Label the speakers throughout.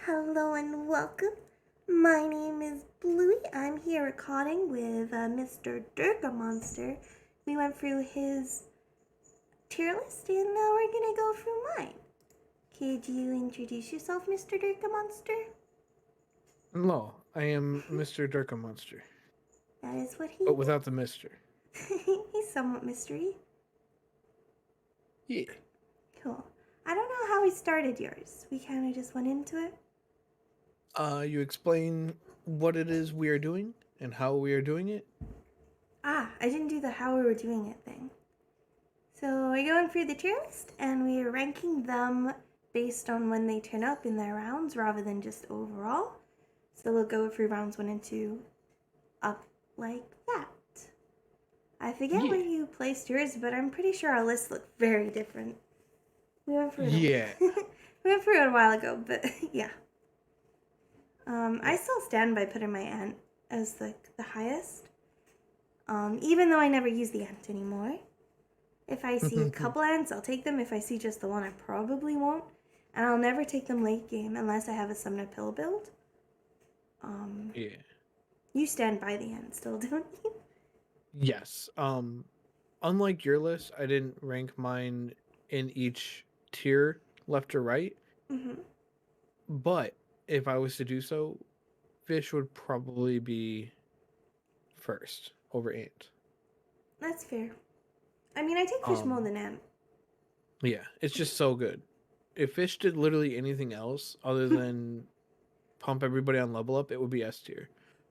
Speaker 1: Hello and welcome. My name is Bluey. I'm here recording with Mr. Dircamonster. We went through his tier list and now we're gonna go through mine. Could you introduce yourself, Mr. Dircamonster?
Speaker 2: No, I am Mr. Dircamonster,
Speaker 1: That is what he
Speaker 2: but without the Mister.
Speaker 1: He's somewhat mystery.
Speaker 2: Yeah.
Speaker 1: Cool. I don't know how we started yours. We kind of just went into it.
Speaker 2: You explain what it is we are doing and how we are doing it.
Speaker 1: I didn't do the how we were doing it thing. So we're going through the tier list and we are ranking them based on when they turn up in their rounds rather than just overall. So we'll go through rounds 1 and 2 up like that. I forget where you placed yours, but I'm pretty sure our lists look very different. We went through it. We went through it a while ago, but yeah. I still stand by putting my ant as the highest. Even though I never use the ant anymore. If I see a couple ants, I'll take them. If I see just the one, I probably won't. And I'll never take them late game unless I have a summoner pill build.
Speaker 2: Yeah.
Speaker 1: You stand by the ant still, don't you?
Speaker 2: Yes. Unlike your list, I didn't rank mine in each tier, left or right.
Speaker 1: Mm-hmm.
Speaker 2: But if I was to do so, fish would probably be first over ant.
Speaker 1: That's fair. I mean, I take fish more than ant.
Speaker 2: Yeah, it's just so good. If fish did literally anything else other than pump everybody on level up, it would be S tier.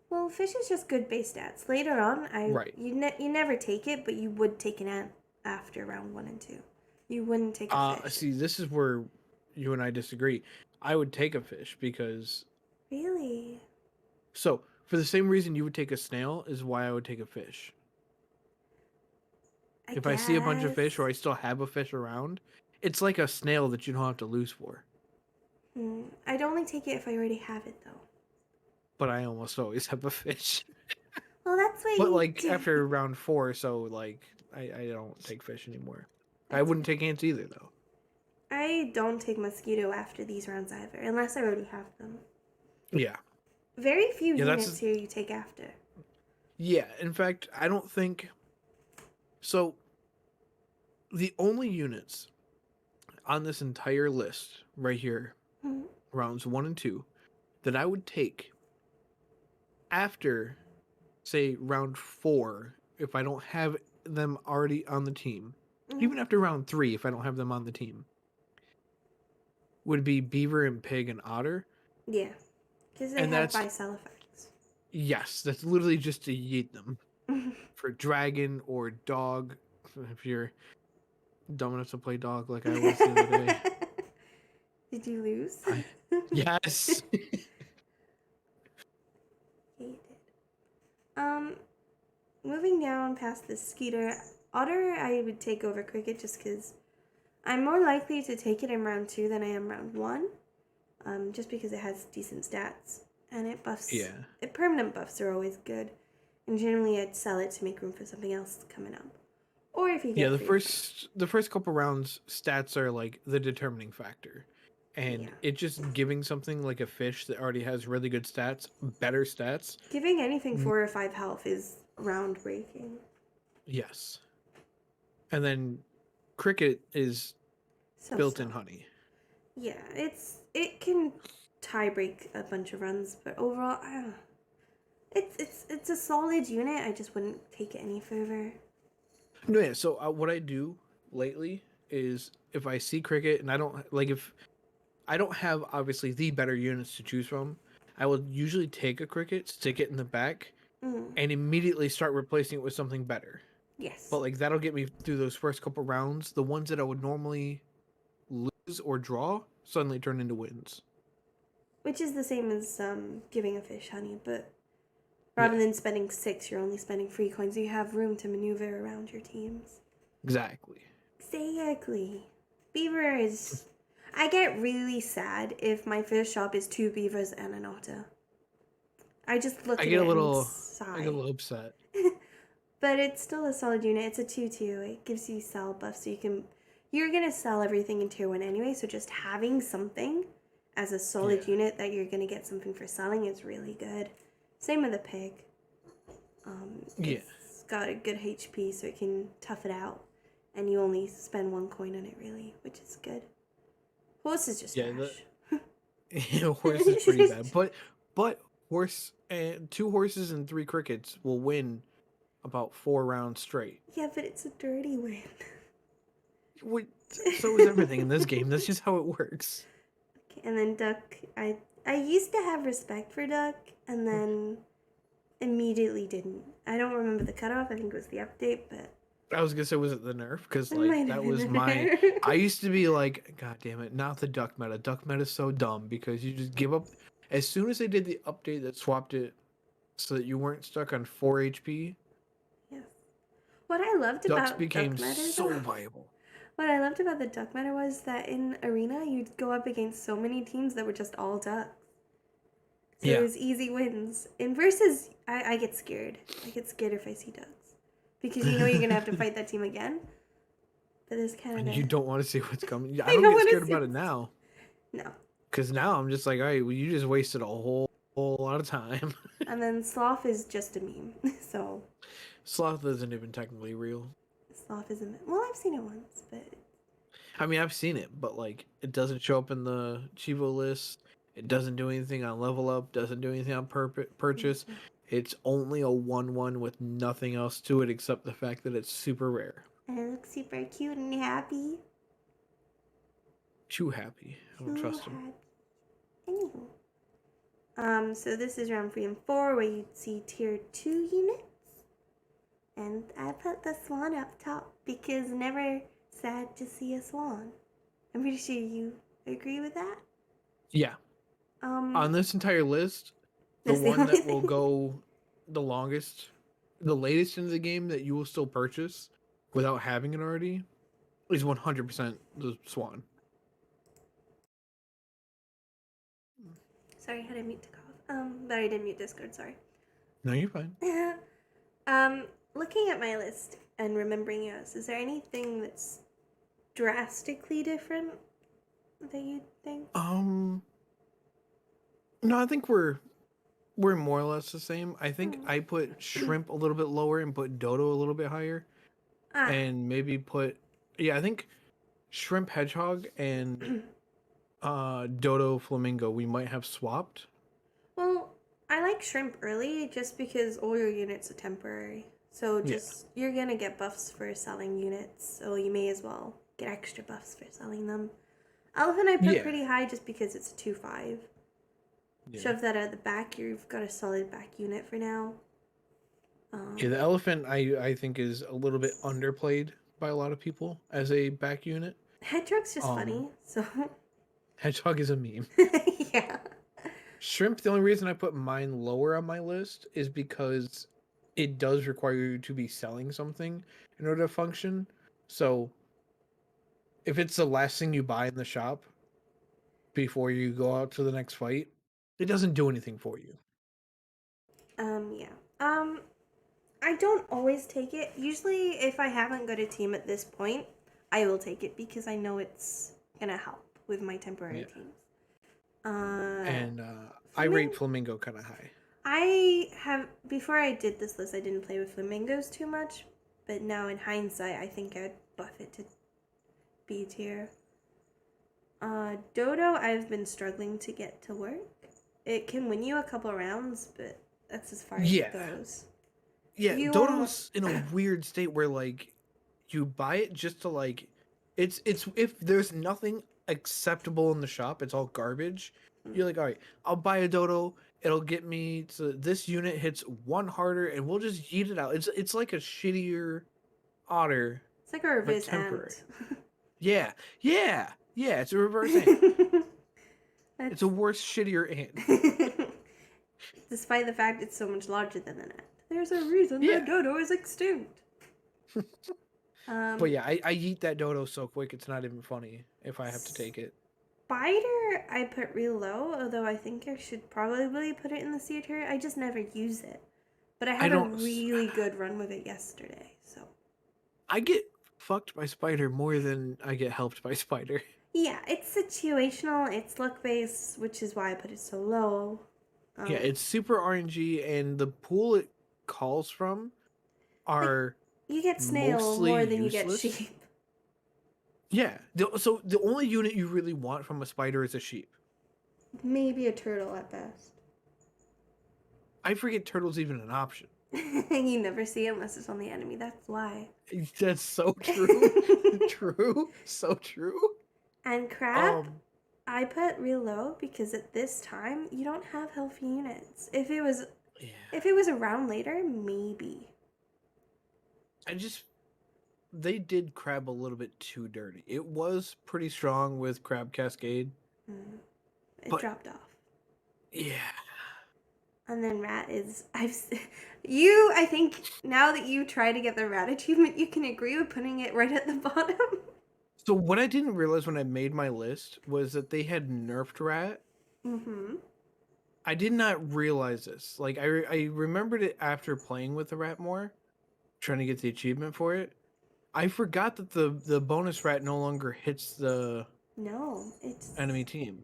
Speaker 1: Well, fish is just good base stats. Later on,
Speaker 2: Right.
Speaker 1: you never take it, but you would take an ant after round 1 and 2. You wouldn't take a fish.
Speaker 2: See, this is where you and I disagree. I would take a fish because
Speaker 1: Really?
Speaker 2: so for the same reason you would take a snail is why I would take a fish. If I see a bunch of fish or I still have a fish around, it's like a snail that you don't have to lose for.
Speaker 1: I'd only take it if I already have it, though.
Speaker 2: But I almost always have a fish.
Speaker 1: Well, that's what
Speaker 2: But
Speaker 1: you
Speaker 2: like
Speaker 1: do.
Speaker 2: after round 4, so like I don't take fish anymore. I
Speaker 1: That's
Speaker 2: wouldn't
Speaker 1: fair.
Speaker 2: take ants either though.
Speaker 1: I don't take mosquito after these rounds either, unless I already have them.
Speaker 2: Yeah.
Speaker 1: Very few
Speaker 2: Yeah,
Speaker 1: units here you take after.
Speaker 2: yeah. In fact, I don't think so. The only units on this entire list right here, rounds 1 and 2, that I would take after, say, round 4, if I don't have them already on the team, even after round 3, if I don't have them on the team, would be beaver and pig and otter.
Speaker 1: Yeah, because they
Speaker 2: And
Speaker 1: have
Speaker 2: that's,
Speaker 1: buy-sell effects.
Speaker 2: yes, that's literally just to yeet them. For dragon or dog, if you're dumb enough to play dog like I was the other day.
Speaker 1: Did you lose?
Speaker 2: Yes.
Speaker 1: Yeah, you did. Moving down past the skeeter, otter I would take over cricket just because I'm more likely to take it in round 2 than I am round 1. Just because it has decent stats and it buffs.
Speaker 2: Yeah.
Speaker 1: Permanent buffs are always good, and generally I'd sell it to make room for something else coming up. Or if you get
Speaker 2: the first couple rounds stats are like the determining factor. And it just giving something like a fish that already has really good stats, better stats.
Speaker 1: Giving anything 4 or 5 health is round breaking.
Speaker 2: Yes. And then cricket is built in honey.
Speaker 1: Yeah, it can tie break a bunch of runs, but overall, I don't know. It's a solid unit. I just wouldn't take it any further.
Speaker 2: No, yeah. So what I do lately is if I see cricket and I don't like if I don't have obviously the better units to choose from, I will usually take a cricket, stick it in the back, and immediately start replacing it with something better.
Speaker 1: Yes.
Speaker 2: But like that'll get me through those first couple rounds. The ones that I would normally lose or draw suddenly turn into wins.
Speaker 1: Which is the same as giving a fish honey, but rather than spending 6, you're only spending 3 coins. You have room to maneuver around your teams.
Speaker 2: Exactly.
Speaker 1: Beaver is... I get really sad if my fish shop is 2 beavers and an otter. I just look at it and sigh.
Speaker 2: I get a little upset.
Speaker 1: But it's still a solid unit. It's a 2/2. It gives you sell buff, so you're gonna sell everything in tier 1 anyway, so just having something as a solid
Speaker 2: Yeah.
Speaker 1: unit that you're going to get something for selling is really good. Same with the pig.
Speaker 2: Yeah.
Speaker 1: It's got a good HP, so it can tough it out. And you only spend 1 coin on it, really, which is good. Horse is just
Speaker 2: Yeah, the
Speaker 1: trash.
Speaker 2: horse is pretty bad. But horse and 2 horses and 3 crickets will win about 4 rounds straight.
Speaker 1: Yeah, but it's a dirty win.
Speaker 2: What, so is everything in this game. That's just how it works.
Speaker 1: Okay, and then duck. I used to have respect for duck, and then immediately didn't. I don't remember the cutoff. I think it was the update, but
Speaker 2: I was gonna say, was it the nerf? Because
Speaker 1: it
Speaker 2: like
Speaker 1: might have
Speaker 2: that
Speaker 1: been
Speaker 2: was
Speaker 1: the
Speaker 2: my.
Speaker 1: nerf.
Speaker 2: I used to be like, God damn it, not the duck meta. Duck meta is so dumb because you just give up. As soon as they did the update that swapped it so that you weren't stuck on 4 HP,
Speaker 1: Yes. What I loved
Speaker 2: ducks
Speaker 1: about
Speaker 2: became
Speaker 1: duck meta,
Speaker 2: so
Speaker 1: though,
Speaker 2: viable.
Speaker 1: what I loved about the duck meta was that in arena you'd go up against so many teams that were just all ducks. So it
Speaker 2: Yeah,
Speaker 1: was easy wins. In versus, I get scared. I get scared if I see ducks. Because you know you're going to have to fight that team again. But there's kind of
Speaker 2: and
Speaker 1: a...
Speaker 2: you don't want to see what's coming. I
Speaker 1: I
Speaker 2: don't
Speaker 1: don't
Speaker 2: get
Speaker 1: want
Speaker 2: scared
Speaker 1: to see
Speaker 2: about it
Speaker 1: what's...
Speaker 2: now
Speaker 1: No.
Speaker 2: because now I'm just like, all right, well, you just wasted a whole lot of time.
Speaker 1: And then Sloth is just a meme. So,
Speaker 2: Sloth isn't even technically real.
Speaker 1: Sloth is a meme. Well, I've seen it once, but...
Speaker 2: I mean, I've seen it, but like, it doesn't show up in the Chivo list. It doesn't do anything on level up. Doesn't do anything on purchase. It's only a 1/1 with nothing else to it except the fact that it's super rare.
Speaker 1: And it looks super cute and happy.
Speaker 2: Too happy. I don't
Speaker 1: Too
Speaker 2: trust him.
Speaker 1: happy. Anywho. So this is round 3 and 4 where you'd see tier 2 units. And I put the swan up top because never sad to see a swan. I'm pretty sure you agree with that.
Speaker 2: Yeah. On this entire list, the
Speaker 1: That's the
Speaker 2: one
Speaker 1: only
Speaker 2: that will
Speaker 1: thing.
Speaker 2: go the longest, the latest in the game that you will still purchase without having it already is 100% the Swan.
Speaker 1: Sorry, I had to mute to cough. But I didn't mute Discord, sorry.
Speaker 2: No, you're fine.
Speaker 1: Looking at my list and remembering yours, is there anything that's drastically different that you think?
Speaker 2: No, I think we're more or less the same. I think I put shrimp a little bit lower and put dodo a little bit higher, and maybe put I think shrimp hedgehog and dodo flamingo we might have swapped.
Speaker 1: Well, I like shrimp early just because all your units are temporary. So just you're gonna get buffs for selling units, so you may as well get extra buffs for selling them. Elephant I put pretty high just because it's a 2/5. Shove that at the back, you've got a solid back unit for now.
Speaker 2: The elephant I think is a little bit underplayed by a lot of people as a back unit.
Speaker 1: Hedgehog's just funny, so
Speaker 2: hedgehog is a meme.
Speaker 1: yeah.
Speaker 2: Shrimp, the only reason I put mine lower on my list is because it does require you to be selling something in order to function. So if it's the last thing you buy in the shop before you go out to the next fight, it doesn't do anything for you.
Speaker 1: Yeah. I don't always take it. Usually if I haven't got a team at this point, I will take it because I know it's gonna help with my temporary teams.
Speaker 2: And I rate Flamingo kind of high.
Speaker 1: Before I did this list, I didn't play with flamingos too much, but now in hindsight, I think I'd buff it to B tier. Dodo, I've been struggling to get to work. It can win you a couple rounds, but that's as far as it goes.
Speaker 2: Yeah, Dodo's in a weird state where like you buy it just to like it's if there's nothing acceptable in the shop, it's all garbage. You're like, all right, I'll buy a Dodo. It'll get me to this unit hits 1 harder, and we'll just yeet it out. It's like a shittier otter.
Speaker 1: It's like a reverse ant.
Speaker 2: Yeah. It's a reverse ant. It's a worse, shittier ant.
Speaker 1: Despite the fact it's so much larger than an ant. There's a reason that dodo is extinct.
Speaker 2: But yeah, I eat that dodo so quick it's not even funny if I have to take it.
Speaker 1: Spider, I put real low, although I think I should probably put it in the C tier. I just never use it. But I had a really good run with it yesterday, so.
Speaker 2: I get fucked by spider more than I get helped by spider.
Speaker 1: Yeah, it's situational. It's luck based, which is why I put it so low.
Speaker 2: Yeah,
Speaker 1: Um,
Speaker 2: it's super RNG, and the pool it calls from
Speaker 1: like
Speaker 2: are
Speaker 1: you get snail
Speaker 2: mostly
Speaker 1: more than you get
Speaker 2: useless.
Speaker 1: sheep.
Speaker 2: Yeah, so the only unit you really want from a spider is a sheep.
Speaker 1: Maybe a turtle at best.
Speaker 2: I forget turtle's even an option.
Speaker 1: You never see it unless it's on the enemy. That's why.
Speaker 2: That's so true. True. So true.
Speaker 1: And crab,
Speaker 2: Um,
Speaker 1: I put real low because at this time you don't have healthy units. If
Speaker 2: yeah.
Speaker 1: it was around later, maybe.
Speaker 2: I just they did crab a little bit too dirty. It was pretty strong with crab cascade,
Speaker 1: Mm, it
Speaker 2: but
Speaker 1: dropped off.
Speaker 2: yeah.
Speaker 1: And then rat is you. I think now that you try to get the rat achievement, you can agree with putting it right at the bottom.
Speaker 2: So what I didn't realize when I made my list was that they had nerfed rat.
Speaker 1: Mm-hmm.
Speaker 2: I did not realize this. Like I remembered it after playing with the rat more, trying to get the achievement for it. I forgot that the bonus rat no longer hits the
Speaker 1: No, it's.
Speaker 2: enemy team.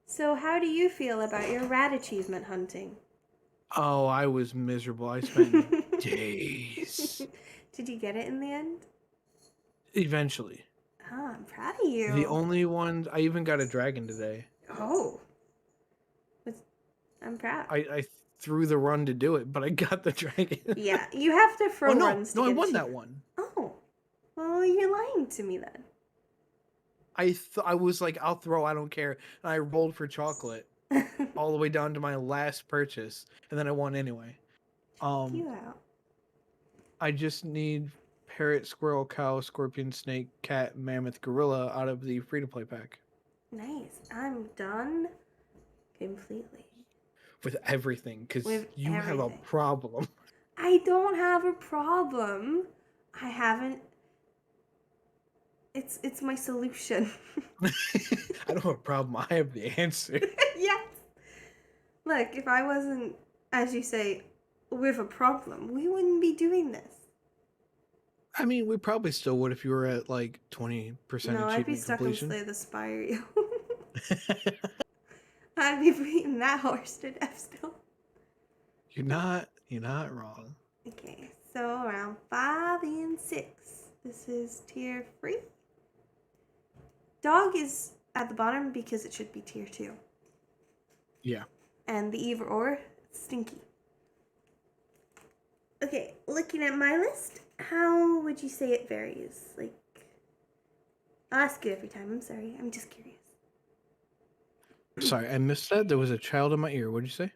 Speaker 1: So how do you feel about your rat achievement hunting?
Speaker 2: Oh, I was miserable. I spent days.
Speaker 1: Did you get it in the end?
Speaker 2: Eventually.
Speaker 1: Oh, I'm proud of
Speaker 2: The
Speaker 1: you.
Speaker 2: only one I even got a dragon today.
Speaker 1: Oh, I'm proud.
Speaker 2: I threw the run to do it, but I got the dragon.
Speaker 1: Yeah, you have to
Speaker 2: Oh
Speaker 1: throw
Speaker 2: no,
Speaker 1: runs to
Speaker 2: no, I
Speaker 1: get
Speaker 2: won
Speaker 1: achievement.
Speaker 2: that one.
Speaker 1: Oh, well, you're lying to me then.
Speaker 2: I was like, I'll throw, I don't care. And I rolled for chocolate all the way down to my last purchase, and then I won anyway.
Speaker 1: You
Speaker 2: Um,
Speaker 1: out.
Speaker 2: I just need parrot, squirrel, cow, scorpion, snake, cat, mammoth, gorilla out of the free to play pack
Speaker 1: Nice. I'm done completely
Speaker 2: with everything because
Speaker 1: with
Speaker 2: you have a
Speaker 1: everything.
Speaker 2: problem.
Speaker 1: I don't have a problem. I haven't. It's my solution.
Speaker 2: I don't have a problem. I have the answer.
Speaker 1: Yes. Look, if I wasn't, as you say, with a problem, we wouldn't be doing this.
Speaker 2: I mean, we probably still would if you were at like 20%
Speaker 1: No, I'd be
Speaker 2: achievement
Speaker 1: stuck on
Speaker 2: completion.
Speaker 1: Slay the Spire. I'd be beating that horse to death still.
Speaker 2: You're not wrong.
Speaker 1: Okay, so around 5 and 6. This is tier 3. Dog is at the bottom because it should be tier 2.
Speaker 2: Yeah.
Speaker 1: And the either or, stinky. Okay, looking at my list, how would you say it varies? Like, I'll ask you every time. I'm sorry. I'm just curious.
Speaker 2: Sorry, I missed that. There was a child in my ear. What'd you say?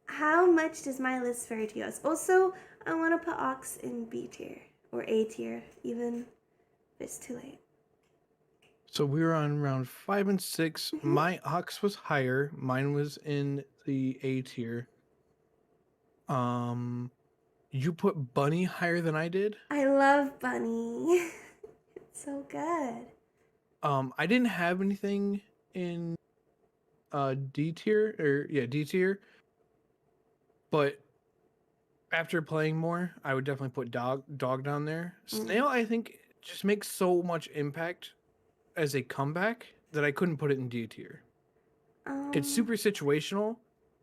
Speaker 1: How much does my list vary to yours? Also, I want to put Ox in B tier or A tier, even if it's too late.
Speaker 2: So we were on round 5 and 6.
Speaker 1: Mm-hmm.
Speaker 2: My ox was higher. Mine was in the A tier. You put bunny higher than I did.
Speaker 1: I love Bunny. It's so good.
Speaker 2: I didn't have anything in D tier D tier, but after playing more, I would definitely put dog down there. Snail, I think, just makes so much impact as a comeback that I couldn't put it in D tier. It's
Speaker 1: Um,
Speaker 2: super situational,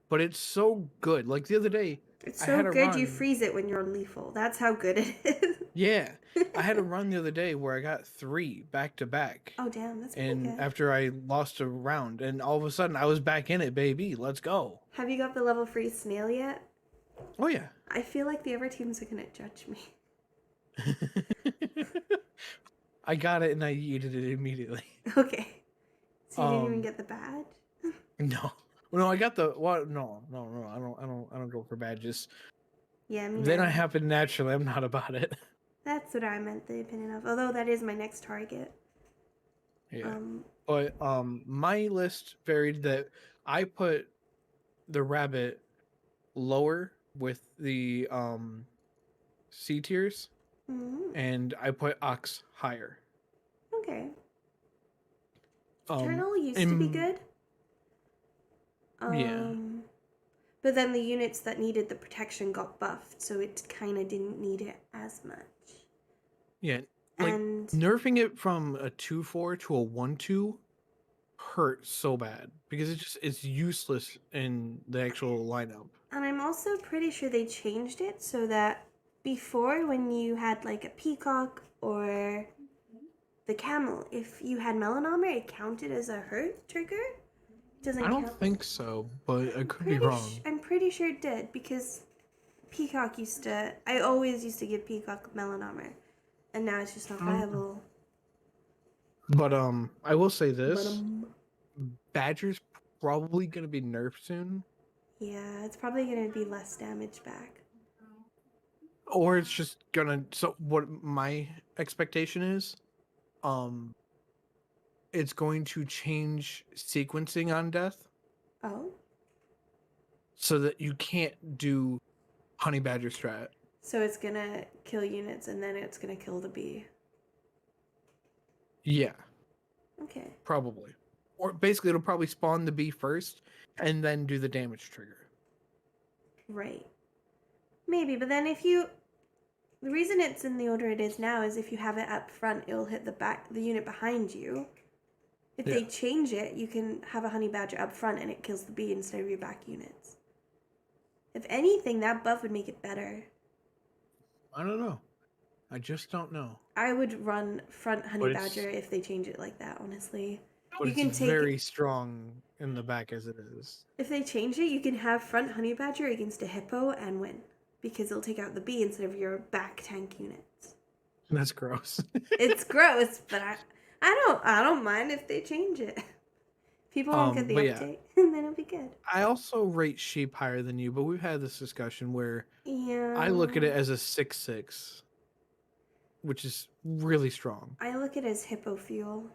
Speaker 2: but it's so good. Like the other day,
Speaker 1: it's
Speaker 2: I
Speaker 1: so
Speaker 2: had a
Speaker 1: good you
Speaker 2: run.
Speaker 1: freeze it when you're on lethal. That's how good it is.
Speaker 2: Yeah, I had a run the other day where I got 3 back to back.
Speaker 1: Oh damn, that's pretty
Speaker 2: And
Speaker 1: good.
Speaker 2: after I lost a round, and all of a sudden I was back in it, baby. Let's go.
Speaker 1: Have you got the level 3 snail yet?
Speaker 2: Oh yeah.
Speaker 1: I feel like the other teams are gonna judge me.
Speaker 2: I got it and I yeeted it immediately.
Speaker 1: Okay. So you didn't even
Speaker 2: Um,
Speaker 1: get the badge?
Speaker 2: no, no, I got the what? No, no, no. I don't go for badges.
Speaker 1: Yeah, me
Speaker 2: They don't
Speaker 1: neither.
Speaker 2: happen naturally. I'm not about it.
Speaker 1: That's what I meant the opinion of. Although that is my next target.
Speaker 2: Yeah, but my list varied that I put the rabbit lower with the C tiers,
Speaker 1: Mm-hmm.
Speaker 2: and I put ox higher.
Speaker 1: Okay.
Speaker 2: Um,
Speaker 1: Eternal used to be
Speaker 2: and
Speaker 1: good.
Speaker 2: yeah,
Speaker 1: But then the units that needed the protection got buffed, so it kind of didn't need it as much.
Speaker 2: yeah. Like,
Speaker 1: And
Speaker 2: nerfing it from a 2-4 to a 1-2 hurt so bad because it's useless in the actual lineup.
Speaker 1: and I'm also pretty sure they changed it so that before, when you had like a peacock or the camel, if you had melanomer, it counted as a hurt trigger. It doesn't
Speaker 2: I don't
Speaker 1: count.
Speaker 2: think so, but I could be wrong.
Speaker 1: I'm pretty sure it did because peacock used to. I always used to give peacock melanomer, and now it's just not viable.
Speaker 2: But I will say
Speaker 1: But
Speaker 2: this: Badger's probably gonna be nerfed soon,
Speaker 1: yeah, it's probably gonna be less damage back.
Speaker 2: or it's just gonna. So what my expectation is, um, it's going to change sequencing on death
Speaker 1: Oh,
Speaker 2: so that you can't do honey badger strat.
Speaker 1: so it's gonna kill units and then it's gonna kill the bee.
Speaker 2: Yeah,
Speaker 1: Okay.
Speaker 2: probably. Or basically, it'll probably spawn the bee first and then do the damage trigger.
Speaker 1: Right. Maybe, but then if you, the reason it's in the order it is now is if you have it up front, it'll hit the unit behind you. If they change it, you can have a honey badger up front and it kills the bee instead of your back units. If anything, that buff would make it better.
Speaker 2: I don't know. I just don't know.
Speaker 1: I would run front honey badger if they change it like that, honestly.
Speaker 2: But
Speaker 1: you can
Speaker 2: it's
Speaker 1: take
Speaker 2: very strong in the back as it is.
Speaker 1: If they change it, you can have front honey badger against a hippo and win. Because it'll take out the bee instead of your back tank units.
Speaker 2: That's gross.
Speaker 1: It's gross, but I don't mind if they change it. People won't get the update, and then it'll be good.
Speaker 2: I also rate sheep higher than you, but we've had this discussion where I look at it as a 6/6, which is really strong.
Speaker 1: I look at it as hippo fuel.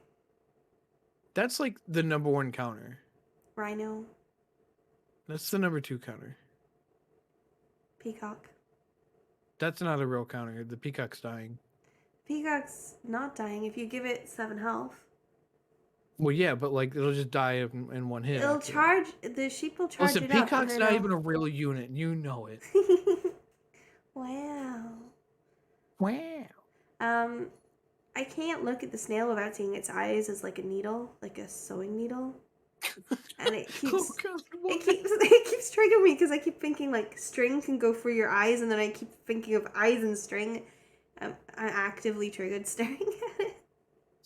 Speaker 2: That's like the number 1 counter.
Speaker 1: Rhino.
Speaker 2: That's the number 2 counter.
Speaker 1: Peacock.
Speaker 2: That's not a real counter. The peacock's dying.
Speaker 1: Peacock's not dying if you give it 7 health.
Speaker 2: Well, yeah, but like it'll just die in one hit.
Speaker 1: It'll charge. The sheep will charge
Speaker 2: Listen,
Speaker 1: it up.
Speaker 2: peacock's not even a real unit. You know it.
Speaker 1: Wow.
Speaker 2: Wow.
Speaker 1: I can't look at the snail without seeing its eyes as like a needle, like a sewing needle. And it keeps it keeps triggering me because I keep thinking like string can go through your eyes, and then I keep thinking of eyes and string. I'm actively triggered staring at it.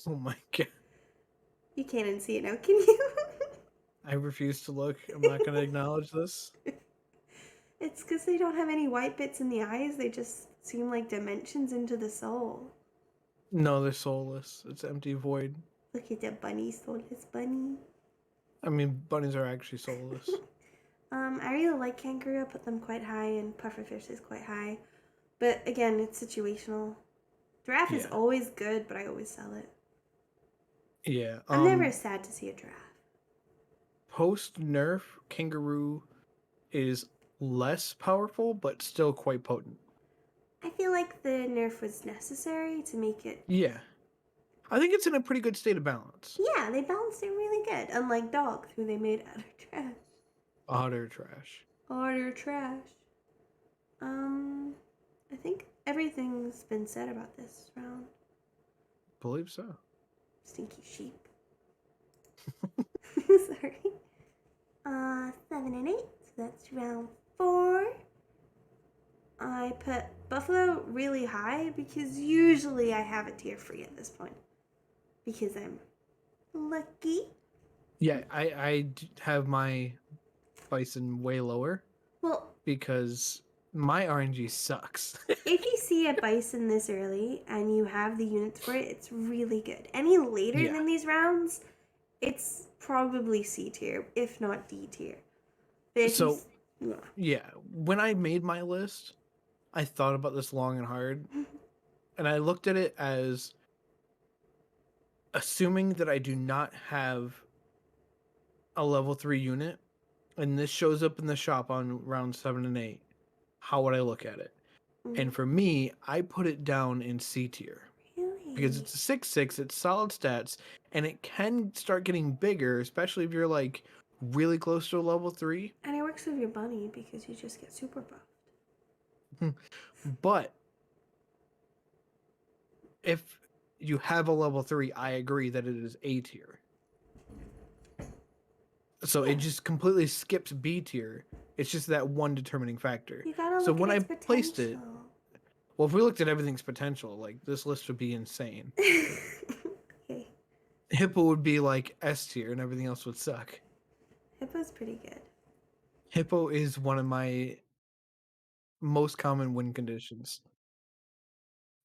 Speaker 2: Oh my god.
Speaker 1: You can't even see it now, can you?
Speaker 2: I refuse to look. I'm not going to acknowledge this.
Speaker 1: It's because they don't have any white bits in the eyes. They just seem like dimensions into the soul.
Speaker 2: No, they're soulless. It's empty void.
Speaker 1: Look at the bunny, soulless bunny.
Speaker 2: I mean, bunnies are actually soulless.
Speaker 1: I really like kangaroo. I put them quite high, and pufferfish is quite high. But again, it's situational. Giraffe is always good, but I always sell it.
Speaker 2: Yeah.
Speaker 1: I'm never sad to see a giraffe.
Speaker 2: Post nerf, kangaroo is less powerful, but still quite potent.
Speaker 1: I feel like the nerf was necessary to make it.
Speaker 2: Yeah. I think it's in a pretty good state of balance.
Speaker 1: Yeah, they balanced it really good. Unlike dogs, who they made utter trash.
Speaker 2: Utter trash.
Speaker 1: Utter trash. I think everything's been said about this round.
Speaker 2: Believe so.
Speaker 1: Stinky sheep. Sorry. 7 and 8, so that's round 4. I put Buffalo really high because usually I have a tier 3 at this point. Because I'm lucky.
Speaker 2: Yeah, I have my Bison way lower.
Speaker 1: Well,
Speaker 2: because my RNG sucks.
Speaker 1: if you see a Bison this early and you have the units for it, it's really good. Any later than these rounds, it's probably C tier, if not D tier.
Speaker 2: So, yeah, when I made my list, I thought about this long and hard, and I looked at it as assuming that I do not have a level 3 unit, and this shows up in the shop on round 7 and 8, how would I look at it? And for me, I put it down in C tier.
Speaker 1: Really?
Speaker 2: Because it's a 6/6, it's solid stats, and it can start getting bigger, especially if you're like really close to a level 3.
Speaker 1: And it works with your bunny because you just get super buffed.
Speaker 2: But if you have a level 3, I agree that it is A tier. So it just completely skips B tier. It's just that one determining factor.
Speaker 1: You gotta
Speaker 2: So
Speaker 1: look
Speaker 2: when
Speaker 1: at
Speaker 2: I
Speaker 1: its
Speaker 2: placed it,
Speaker 1: potential.
Speaker 2: well, if we looked at everything's potential, like this list would be insane.
Speaker 1: Okay.
Speaker 2: Hippo would be like S tier and everything else would suck.
Speaker 1: Hippo's pretty good.
Speaker 2: Hippo is one of my most common win conditions.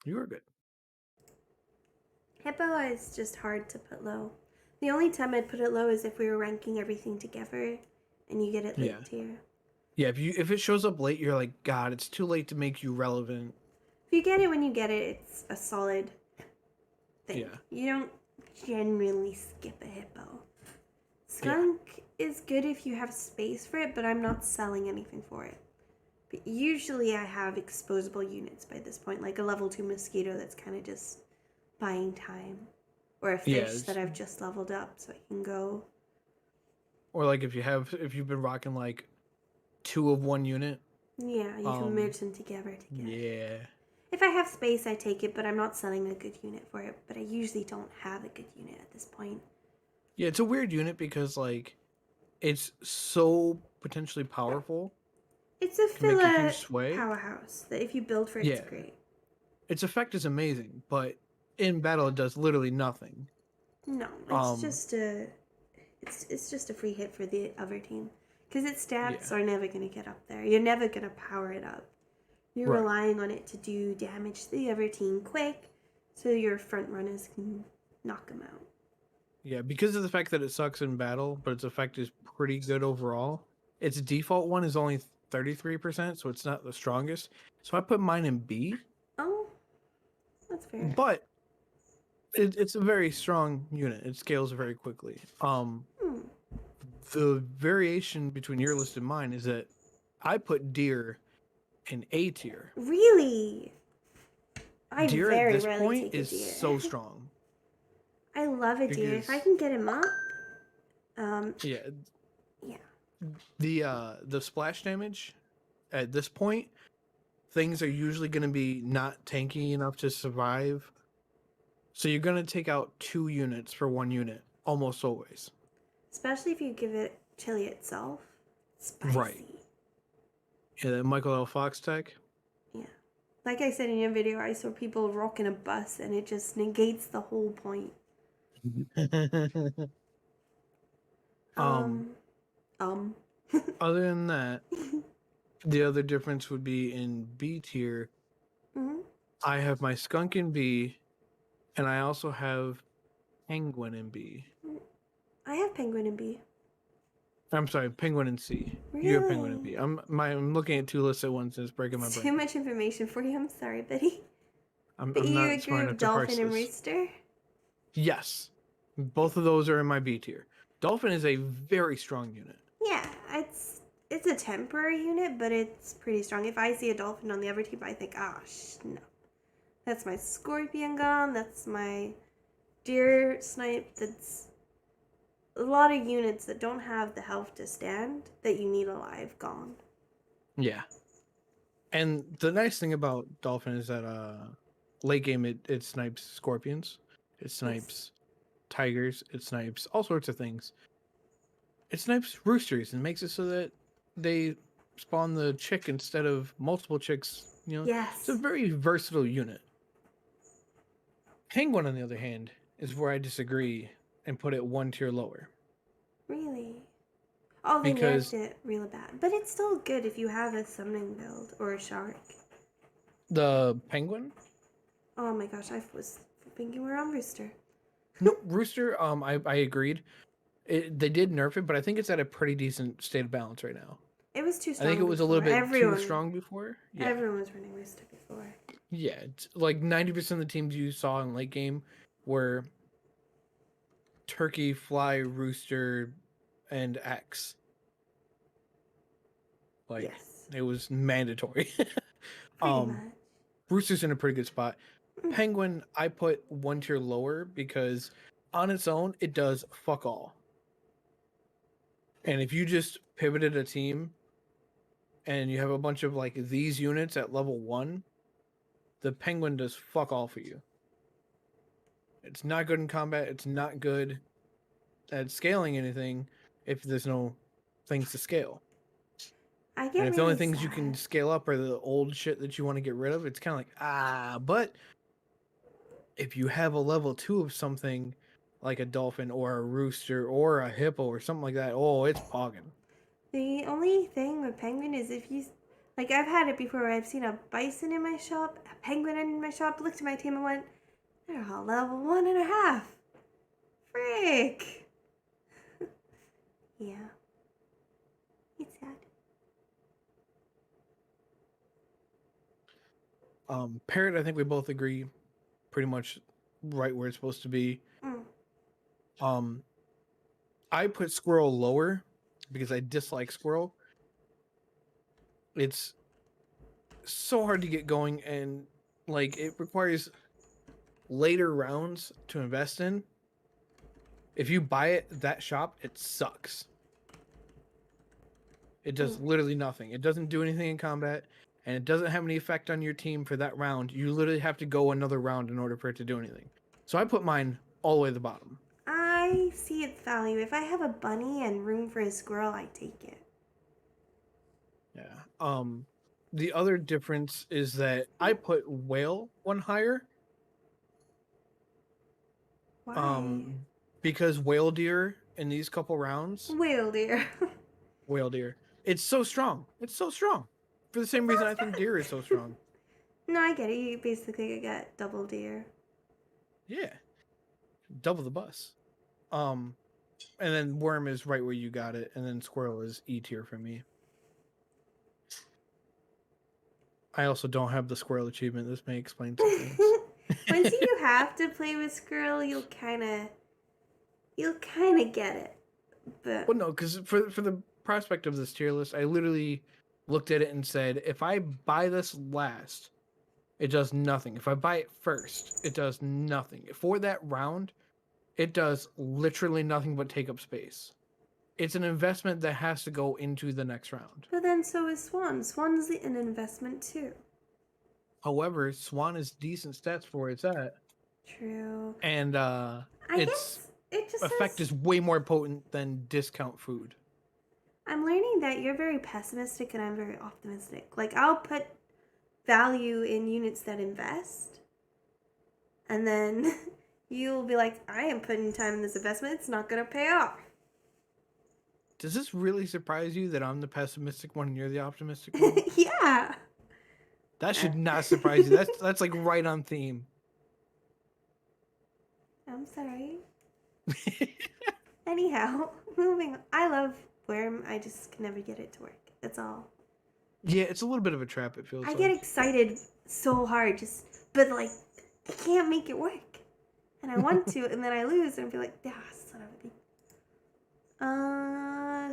Speaker 2: You are good.
Speaker 1: Hippo is just hard to put low. The only time I'd put it low is if we were ranking everything together and you get it late tier.
Speaker 2: Yeah, if it shows up late, you're like, God, it's too late to make you relevant.
Speaker 1: If you get it when you get it, it's a solid thing.
Speaker 2: Yeah.
Speaker 1: You don't generally skip a hippo. Skunk is good if you have space for it, but I'm not selling anything for it. But usually I have exposable units by this point, like a level 2 mosquito that's kind of just buying time. Or a fish that I've just leveled up so I can go.
Speaker 2: Or like if you've been rocking like 2 of one unit.
Speaker 1: Yeah, you can merge them together.
Speaker 2: Yeah.
Speaker 1: If I have space, I take it, but I'm not selling a good unit for it. But I usually don't have a good unit at this point.
Speaker 2: Yeah, it's a weird unit because like it's so potentially powerful.
Speaker 1: It's a filler powerhouse that if you build for it, it's great.
Speaker 2: Its effect is amazing, but in battle it does literally nothing.
Speaker 1: No, it's just a free hit for the other team because its stats are never going to get up there. You're never going to power it up. You're relying on it to do damage to the other team quick, so your front runners can knock them out.
Speaker 2: Yeah, because of the fact that it sucks in battle, but its effect is pretty good overall. Its default one is only 33%, so it's not the strongest. So I put mine in B.
Speaker 1: Oh, that's fair.
Speaker 2: But it's a very strong unit. It scales very quickly. The variation between your list and mine is that I put deer in A tier.
Speaker 1: Really? I
Speaker 2: deer
Speaker 1: very
Speaker 2: at this
Speaker 1: rarely
Speaker 2: point
Speaker 1: take
Speaker 2: is
Speaker 1: a deer.
Speaker 2: so strong.
Speaker 1: I love a deer. If I can get him up.
Speaker 2: Yeah.
Speaker 1: Yeah.
Speaker 2: The splash damage at this point, things are usually going to be not tanky enough to survive. So you're going to take out 2 units for 1 unit almost always.
Speaker 1: Especially if you give it chili itself. Spicy.
Speaker 2: Right. Yeah, that Michael L. Fox tech.
Speaker 1: Yeah. Like I said in your video, I saw people rocking a bus and it just negates the whole point.
Speaker 2: Other than that, the other difference would be in B tier.
Speaker 1: Mm-hmm.
Speaker 2: I have my skunk in B, and I also have penguin in B.
Speaker 1: I have penguin in B.
Speaker 2: I'm sorry, penguin in C.
Speaker 1: Really?
Speaker 2: You have penguin in B. I'm looking at 2 lists at once and it's breaking my brain.
Speaker 1: Too much information for you. I'm sorry, buddy.
Speaker 2: But
Speaker 1: you
Speaker 2: not
Speaker 1: agree
Speaker 2: smart enough
Speaker 1: with
Speaker 2: to parse
Speaker 1: dolphin and
Speaker 2: this.
Speaker 1: rooster?
Speaker 2: Yes. Both of those are in my B tier. Dolphin is a very strong unit.
Speaker 1: Yeah, it's a temporary unit, but it's pretty strong. If I see a dolphin on the other team, I think, no. That's my scorpion gone. That's my deer snipe. That's a lot of units that don't have the health to stand that you need alive gone.
Speaker 2: Yeah. And the nice thing about dolphin is that late game it snipes scorpions. It snipes tigers. It snipes all sorts of things. It snipes roosters and makes it so that they spawn the chick instead of multiple chicks. It's a very versatile unit. Penguin, on the other hand, is where I disagree and put it 1 tier lower.
Speaker 1: Really? Oh, they nerfed it real bad. But it's still good if you have a summoning build or a shark.
Speaker 2: The penguin?
Speaker 1: Oh my gosh, I was thinking we're on rooster.
Speaker 2: No, rooster, I agreed. They did nerf it, but I think it's at a pretty decent state of balance right now.
Speaker 1: It was too strong.
Speaker 2: I think it was a little bit too strong before.
Speaker 1: Yeah. Everyone was running rooster before.
Speaker 2: Yeah, it's like 90% of the teams you saw in late game were turkey, fly, rooster, and X. Like, it was mandatory.
Speaker 1: Pretty much.
Speaker 2: Rooster's in a pretty good spot. Penguin, I put 1 tier lower because on its own, it does fuck all. And if you just pivoted a team and you have a bunch of like these units at level 1, the penguin does fuck all for you. It's not good in combat. It's not good at scaling anything if there's no things to scale.
Speaker 1: I
Speaker 2: And
Speaker 1: get
Speaker 2: if the only
Speaker 1: really
Speaker 2: things you can
Speaker 1: sad.
Speaker 2: scale up are the old shit that you want to get rid of, it's kind of like, but if you have a level 2 of something like a dolphin or a rooster or a hippo or something like that, oh, it's pogging.
Speaker 1: The only thing with penguin is if you, like, I've had it before where I've seen a bison in my shop, a penguin in my shop, looked at my team and went, they're all level 1.5. Frick. Yeah. It's sad.
Speaker 2: Parrot, I think we both agree, pretty much right where it's supposed to be.
Speaker 1: Mm.
Speaker 2: Um, I put squirrel lower because I dislike squirrel. It's so hard to get going, and like it requires later rounds to invest in. If you buy it at that shop, it sucks. It does literally nothing. It doesn't do anything in combat, and it doesn't have any effect on your team for that round. You literally have to go another round in order for it to do anything. So I put mine all the way to the bottom.
Speaker 1: I see its value. If I have a bunny and room for a squirrel, I take it.
Speaker 2: Yeah. The other difference is that I put whale one higher.
Speaker 1: Why?
Speaker 2: Because whale deer in these couple rounds,
Speaker 1: Whale deer.
Speaker 2: whale deer, it's so strong. It's so strong. For the same reason I think deer is so strong.
Speaker 1: No, I get it. You basically get double deer.
Speaker 2: Yeah. Double the bus. And then worm is right where you got it, and then squirrel is E tier for me. I also don't have the squirrel achievement. This may explain some things.
Speaker 1: Once you have to play with squirrel, you'll kind of get it. But
Speaker 2: Well, no, because for the prospect of this tier list, I literally looked at it and said, if I buy this last, it does nothing. If I buy it first, it does nothing. For that round, it does literally nothing but take up space. It's an investment that has to go into the next round.
Speaker 1: but then so is Swan. Swan's an investment too.
Speaker 2: However, Swan is decent stats for where it's at.
Speaker 1: True.
Speaker 2: And
Speaker 1: I
Speaker 2: its
Speaker 1: guess it just
Speaker 2: effect
Speaker 1: says
Speaker 2: is way more potent than discount food.
Speaker 1: I'm learning that you're very pessimistic and I'm very optimistic. Like I'll put value in units that invest, and then you'll be like, I am putting time in this investment. It's not gonna pay off.
Speaker 2: Does this really surprise you that I'm the pessimistic one and you're the optimistic one?
Speaker 1: Yeah.
Speaker 2: That should not surprise you. That's like right on theme.
Speaker 1: I'm sorry. Anyhow, moving on. I love Worm. I just can never get it to work. That's all.
Speaker 2: Yeah, it's a little bit of a trap, it feels
Speaker 1: I
Speaker 2: like.
Speaker 1: get excited so hard, but like, I can't make it work. And I want to, and then I lose, and I feel like, son of a bitch.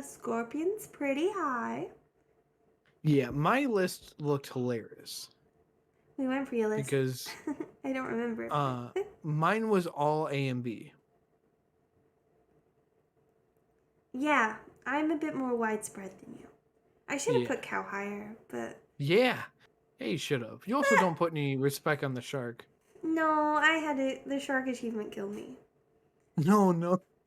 Speaker 1: Scorpion's pretty high.
Speaker 2: Yeah, my list looked hilarious.
Speaker 1: We went for your list.
Speaker 2: Because
Speaker 1: I don't remember.
Speaker 2: mine was all A and B.
Speaker 1: Yeah, I'm a bit more widespread than you. I should have put cow higher, but...
Speaker 2: Yeah. Yeah, you should have. You also don't put any respect on the shark.
Speaker 1: No, I had it. The shark achievement killed me.
Speaker 2: No.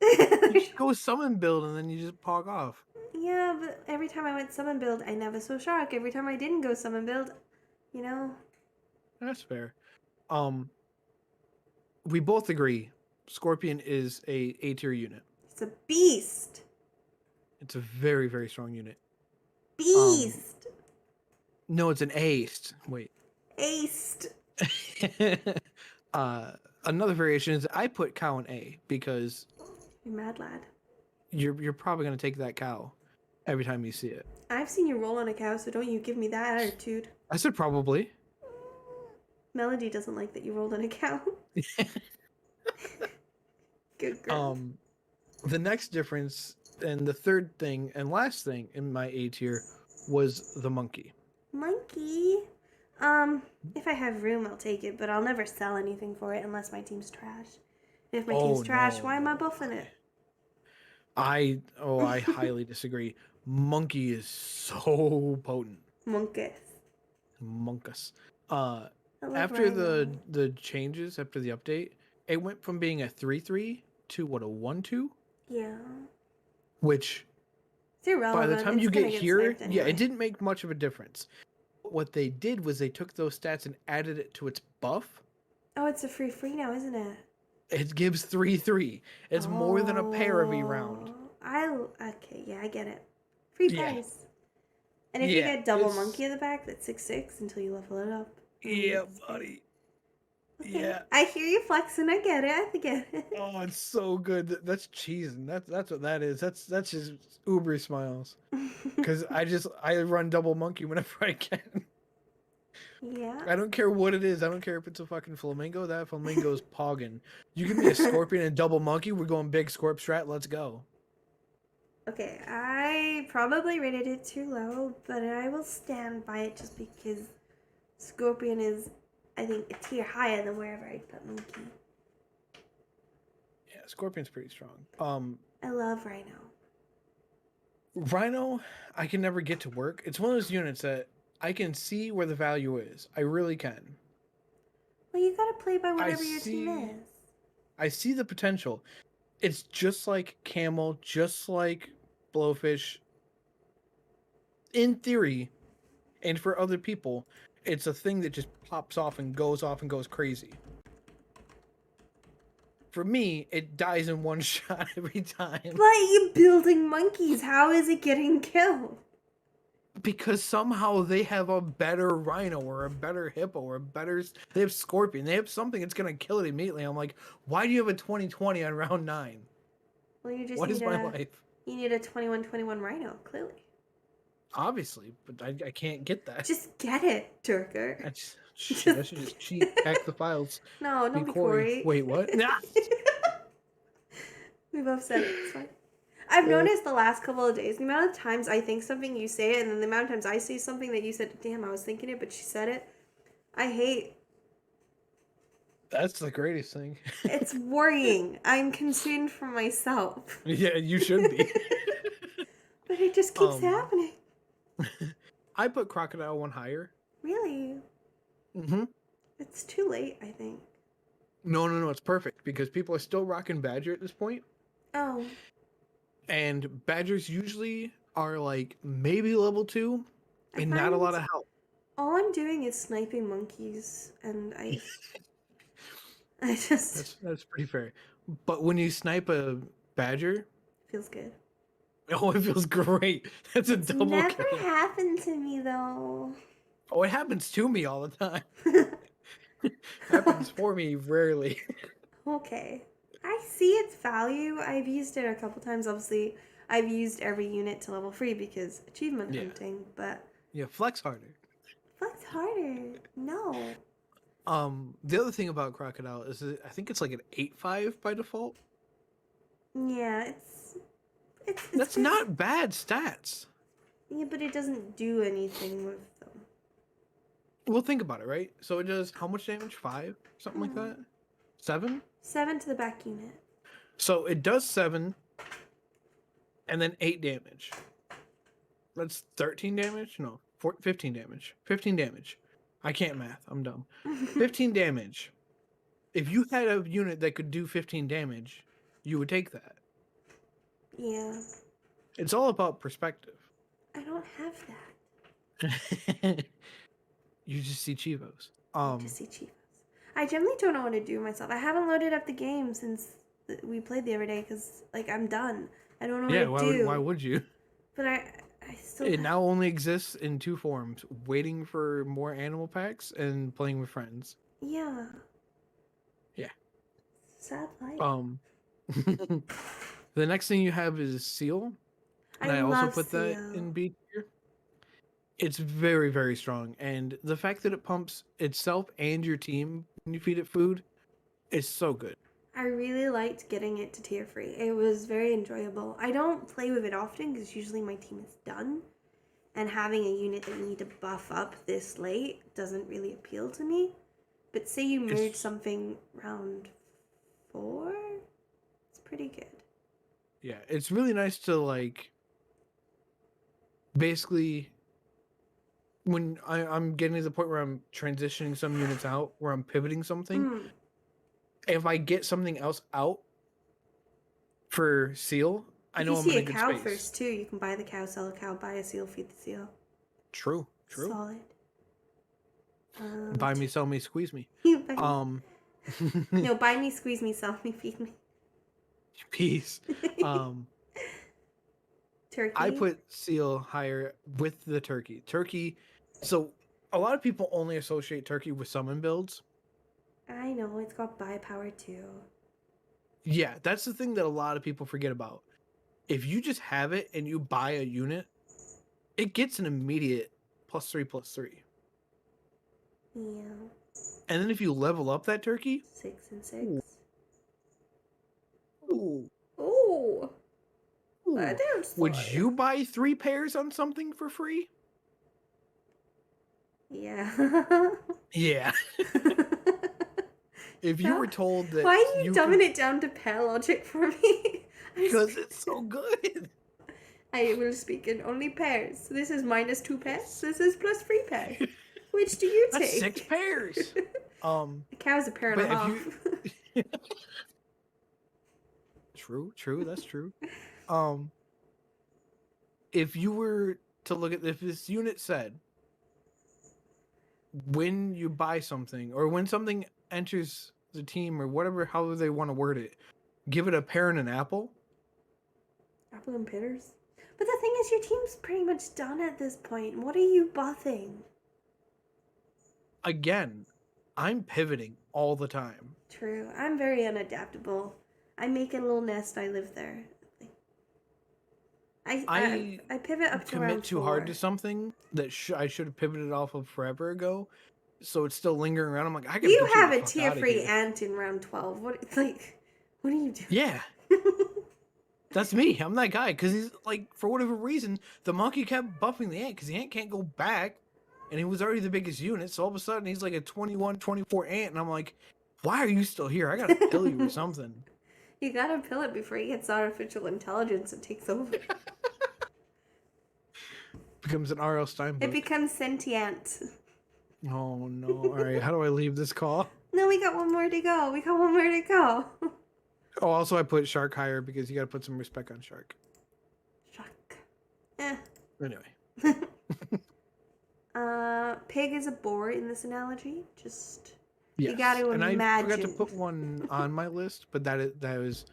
Speaker 2: You just go summon build and then you just pog off.
Speaker 1: Yeah, but every time I went summon build, I never saw shark. Every time I didn't go summon build, you know?
Speaker 2: That's fair. We both agree Scorpion is a tier unit.
Speaker 1: It's a beast.
Speaker 2: It's a very, very strong unit.
Speaker 1: Beast.
Speaker 2: No, it's an aced. Wait.
Speaker 1: Aced.
Speaker 2: Another variation is I put cow in A because
Speaker 1: You're mad lad.
Speaker 2: you're probably gonna take that cow every time you see it.
Speaker 1: I've seen you roll on a cow, so don't you give me that attitude.
Speaker 2: I said probably.
Speaker 1: Melody doesn't like that you rolled on a cow. Good girl.
Speaker 2: The next difference and the third thing and last thing in my A tier was the monkey.
Speaker 1: Monkey. If I have room, I'll take it, but I'll never sell anything for it unless my team's trash. And if my team's trash, why am I buffing it?
Speaker 2: I highly disagree. Monkey is so potent. Monkus. After the changes, after the update, it went from being a 3-3 to what, a 1-2,
Speaker 1: Yeah.
Speaker 2: which
Speaker 1: It's
Speaker 2: by the
Speaker 1: irrelevant.
Speaker 2: time
Speaker 1: It's
Speaker 2: you
Speaker 1: gonna
Speaker 2: get
Speaker 1: get
Speaker 2: here,
Speaker 1: sniped
Speaker 2: yeah,
Speaker 1: anyway.
Speaker 2: it didn't make much of a difference. What they did was they took those stats and added it to its buff.
Speaker 1: Oh, it's a free now, isn't it?
Speaker 2: It gives 3-3. It's more than a pair every round.
Speaker 1: Okay, yeah, I get it. Free
Speaker 2: Yeah.
Speaker 1: price. And if you
Speaker 2: Yeah.
Speaker 1: get double
Speaker 2: It's
Speaker 1: monkey at the back, that's 6/6 until you level it up.
Speaker 2: yeah,
Speaker 1: It's great.
Speaker 2: buddy.
Speaker 1: Okay,
Speaker 2: Yeah.
Speaker 1: I hear you flexing. I get it. I get it.
Speaker 2: Oh, it's so good. That's cheesing. That's what that is. That's just uber smiles. Cause I run double monkey whenever I can.
Speaker 1: Yeah.
Speaker 2: I don't care what it is. I don't care if it's a fucking flamingo. That flamingo's pogging. You give me a scorpion and double monkey, we're going big scorp strat. Let's go.
Speaker 1: Okay, I probably rated it too low, but I will stand by it just because Scorpion is, I think, a tier higher than wherever I put Monkey.
Speaker 2: Yeah, scorpion's pretty strong.
Speaker 1: I love Rhino.
Speaker 2: Rhino, I can never get to work. It's one of those units that I can see where the value is. I really can.
Speaker 1: Well, you gotta play by
Speaker 2: I
Speaker 1: whatever your team
Speaker 2: see
Speaker 1: is.
Speaker 2: I see the potential. It's just like camel, just like blowfish. In theory, and for other people, it's a thing that just pops off and goes crazy. For me, it dies in one shot every time.
Speaker 1: But you're building monkeys. How is it getting killed?
Speaker 2: Because somehow they have a better rhino or a better hippo or a better. They have scorpion. They have something that's gonna kill it immediately. I'm like, why do you have a 20/20 on round 9?
Speaker 1: Well, you just
Speaker 2: What
Speaker 1: need
Speaker 2: is my life?
Speaker 1: You need a 21/21 Rhino, clearly.
Speaker 2: Obviously, but I can't get that.
Speaker 1: Just get it, Dirker.
Speaker 2: I should just cheat, hack the files.
Speaker 1: No, don't be Corey.
Speaker 2: Wait, what? Nah.
Speaker 1: We both said it. It's fine. I've noticed the last couple of days, the amount of times I think something, you say it, and then the amount of times I say something that you said, damn, I was thinking it, but she said it. I hate.
Speaker 2: That's the greatest thing.
Speaker 1: It's worrying. I'm concerned for myself.
Speaker 2: Yeah, you should be.
Speaker 1: But it just keeps happening.
Speaker 2: I put crocodile one higher.
Speaker 1: Really?
Speaker 2: Mm-hmm.
Speaker 1: It's too late, I think.
Speaker 2: No, it's perfect because people are still rocking badger at this point.
Speaker 1: Oh.
Speaker 2: And badgers usually are like maybe level 2 and not a lot of help.
Speaker 1: All I'm doing is sniping monkeys, and I just
Speaker 2: That's pretty fair. But when you snipe a badger,
Speaker 1: feels good.
Speaker 2: oh, it feels great. That's a double
Speaker 1: Never
Speaker 2: kill.
Speaker 1: happened to me though.
Speaker 2: Oh, it happens to me all the time. Happens for me rarely.
Speaker 1: Okay. I see its value. I've used it a couple times. Obviously, I've used every unit to level 3 because achievement hunting, but
Speaker 2: Yeah, flex harder.
Speaker 1: flex harder. No.
Speaker 2: The other thing about crocodile is that I think it's like an 8/5 by default.
Speaker 1: Yeah, it's
Speaker 2: That's
Speaker 1: good.
Speaker 2: not bad stats.
Speaker 1: Yeah, but it doesn't do anything with them.
Speaker 2: Well, think about it, right? So it does how much damage? 5? Something like that? 7?
Speaker 1: 7 to the back unit.
Speaker 2: So it does 7 and then 8 damage. That's 13 damage? No, 15 damage. 15 damage. I can't math. I'm dumb. 15 damage. If you had a unit that could do 15 damage, you would take that.
Speaker 1: Yeah.
Speaker 2: It's all about perspective.
Speaker 1: I don't have that.
Speaker 2: You just see Chivos.
Speaker 1: To see Chivas. I generally don't know what to do myself. I haven't loaded up the game since we played the other day because, like, I'm done. I don't know what to do.
Speaker 2: Why would you?
Speaker 1: But I still.
Speaker 2: It now only exists in 2 forms: waiting for more animal packs and playing with friends.
Speaker 1: Yeah.
Speaker 2: Yeah.
Speaker 1: Sad life.
Speaker 2: The next thing you have is seal, and I also put that in B tier. It's very, very strong, and the fact that it pumps itself and your team when you feed it food is so good.
Speaker 1: I really liked getting it to tier 3. It was very enjoyable. I don't play with it often because usually my team is done, and having a unit that you need to buff up this late doesn't really appeal to me. But say you merge something round 4, it's pretty good.
Speaker 2: Yeah, it's really nice to, like, basically, when I'm getting to the point where I'm transitioning some units out, where I'm pivoting something, if I get something else out for seal, I
Speaker 1: If
Speaker 2: know
Speaker 1: you
Speaker 2: I'm in
Speaker 1: see
Speaker 2: a
Speaker 1: a
Speaker 2: good
Speaker 1: cow
Speaker 2: space.
Speaker 1: first too, you can buy the cow, sell a cow, buy a seal, feed the seal.
Speaker 2: True.
Speaker 1: Solid.
Speaker 2: Buy me, sell me, squeeze me.
Speaker 1: You buy me.
Speaker 2: Um,
Speaker 1: No, buy me, squeeze me, sell me, feed me.
Speaker 2: peace.
Speaker 1: Turkey.
Speaker 2: I put seal higher with the turkey. Turkey. So a lot of people only associate turkey with summon builds.
Speaker 1: I know, it's got buy power too.
Speaker 2: Yeah, that's the thing that a lot of people forget about. If you just have it and you buy a unit, it gets an immediate +3/+3.
Speaker 1: Yeah.
Speaker 2: And then if you level up that turkey,
Speaker 1: 6 and 6.
Speaker 2: ooh,
Speaker 1: Ooh.
Speaker 2: ooh, would you buy 3 pairs on something for free?
Speaker 1: Yeah.
Speaker 2: Yeah. If you were told that
Speaker 1: why are you dumbing
Speaker 2: could...
Speaker 1: it down to pair logic for me?
Speaker 2: Because it's so good.
Speaker 1: I will speak in only pairs. This is -2 pairs. This is +3 pairs. Which do you
Speaker 2: That's
Speaker 1: take?
Speaker 2: 6 pairs.
Speaker 1: A cow's a pair and a half.
Speaker 2: True, that's true. If you were to look at, if this unit said, when you buy something or when something enters the team or whatever, however they want to word it, give it a pear and an apple.
Speaker 1: Apple and bitters. But the thing is, your team's pretty much done at this point. What are you buffing?
Speaker 2: Again, I'm pivoting all the time.
Speaker 1: True. I'm very unadaptable. I make a little nest. I live there. I pivot up to around 4.
Speaker 2: Commit too hard to something that I should have pivoted off of forever ago, so it's still lingering around. I'm like, I gotta
Speaker 1: You
Speaker 2: get
Speaker 1: have
Speaker 2: you
Speaker 1: a
Speaker 2: the fuck
Speaker 1: tier
Speaker 2: outta
Speaker 1: free
Speaker 2: here.
Speaker 1: ant in round 12. What are you doing?
Speaker 2: Yeah. That's me. I'm that guy. Because he's like, for whatever reason, the monkey kept buffing the ant because the ant can't go back. And he was already the biggest unit. So all of a sudden, he's like a 21, 24 ant. And I'm like, why are you still here? I got to kill you or something.
Speaker 1: You got to kill it before he gets artificial intelligence and takes over.
Speaker 2: Becomes an R.L. Steinbook.
Speaker 1: It becomes sentient.
Speaker 2: Oh, no. All right. How do I leave this call?
Speaker 1: No, we got one more to go.
Speaker 2: Oh, also, I put Shark higher because you got to put some respect on Shark.
Speaker 1: Shark.
Speaker 2: Anyway.
Speaker 1: Pig is a boar in this analogy. Just
Speaker 2: yes.
Speaker 1: You got to imagine.
Speaker 2: I forgot to put one on my list, but that is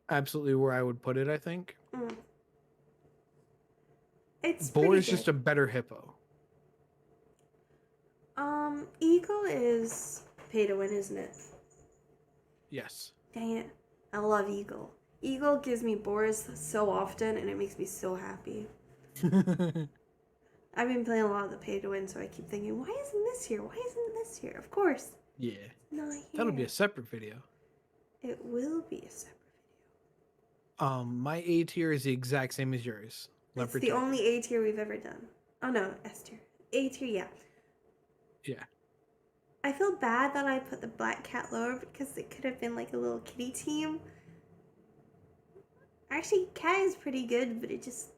Speaker 2: absolutely where I would put it, I think.
Speaker 1: It's
Speaker 2: boar is
Speaker 1: good.
Speaker 2: just a better hippo.
Speaker 1: Eagle is pay to win, isn't it?
Speaker 2: Yes.
Speaker 1: Dang it. I love Eagle. Eagle gives me boars so often, and it makes me so happy. I've been playing a lot of the pay to win, so I keep thinking, why isn't this here? Why isn't this here? Of course.
Speaker 2: Yeah.
Speaker 1: Not here.
Speaker 2: That'll be a separate video.
Speaker 1: It will be a separate video.
Speaker 2: My A tier is the exact same as yours.
Speaker 1: It's the only A tier we've ever done. Oh no, S tier. A tier, yeah.
Speaker 2: Yeah.
Speaker 1: I feel bad that I put the black cat lower because it could have been like a little kitty team. Actually, cat is pretty good, but it just...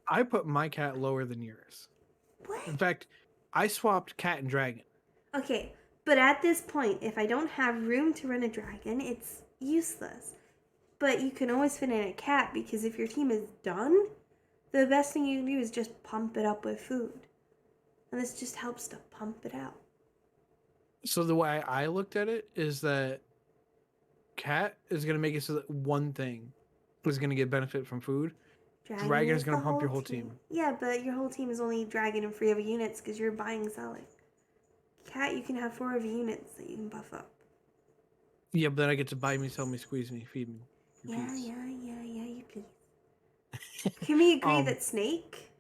Speaker 2: I put my cat lower than yours.
Speaker 1: What?
Speaker 2: In fact, I swapped cat and dragon.
Speaker 1: Okay, but at this point, if I don't have room to run a dragon, it's useless. But you can always fit in a cat because if your team is done, the best thing you can do is just pump it up with food. And this just helps to pump it out.
Speaker 2: So the way I looked at it is that cat is going to make it so that one thing is going to get benefit from food. Dragon is going to pump your whole team.
Speaker 1: Yeah, but your whole team is only dragon and 3 of units because you're buying and selling. Cat, you can have 4 of units that you can buff up.
Speaker 2: Yeah, but then I get to buy me, sell me, squeeze me, feed me.
Speaker 1: Yeah, you please. Can we agree that Snake?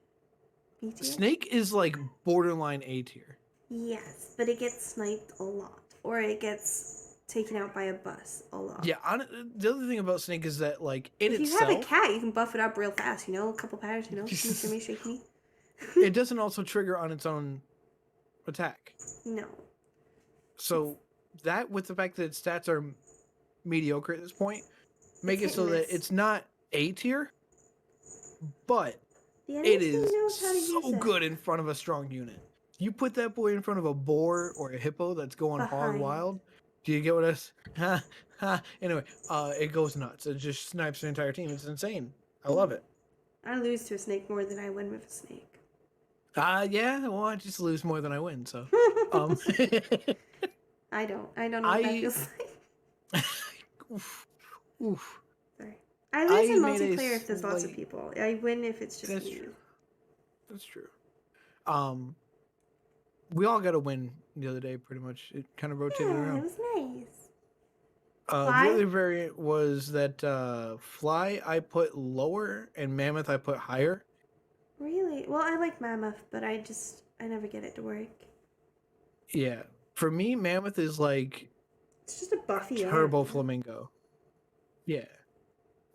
Speaker 1: B tier?
Speaker 2: Snake is like borderline A tier.
Speaker 1: Yes, but it gets sniped a lot. Or it gets taken out by a bus a lot.
Speaker 2: Yeah, the other thing about Snake is that, like, in itself...
Speaker 1: If you have a cat, you can buff it up real fast, you know? A couple powers, you know? Shake me.
Speaker 2: It doesn't also trigger on its own attack.
Speaker 1: No.
Speaker 2: So, that with the fact that its stats are mediocre at this point, make it so that it's not A tier, but it is so good in front of a strong unit. You put that boy in front of a boar or a hippo that's going hog wild, Do you get what I? Ha ha. Anyway, it goes nuts. It just snipes the entire team. It's insane. I love it.
Speaker 1: I lose to a snake more than I win with a snake.
Speaker 2: Yeah. Well, I just lose more than I win. So, um,
Speaker 1: I don't. I don't know what that
Speaker 2: I
Speaker 1: feels like.
Speaker 2: oof, oof.
Speaker 1: Sorry. I lose
Speaker 2: I
Speaker 1: in
Speaker 2: made a
Speaker 1: multiplayer if there's lots of
Speaker 2: slight.
Speaker 1: people. I win if it's just
Speaker 2: That's
Speaker 1: me.
Speaker 2: true. That's true. Um, we all got a win the other day. Pretty much, it kind of rotated
Speaker 1: Yeah, it
Speaker 2: around.
Speaker 1: was nice.
Speaker 2: The
Speaker 1: Fly?
Speaker 2: other variant was that fly I put lower and mammoth I put higher.
Speaker 1: Really? Well, I like mammoth, but I never get it to work.
Speaker 2: Yeah, for me, mammoth is like
Speaker 1: It's just a buffy
Speaker 2: turbo
Speaker 1: animal.
Speaker 2: flamingo. Yeah,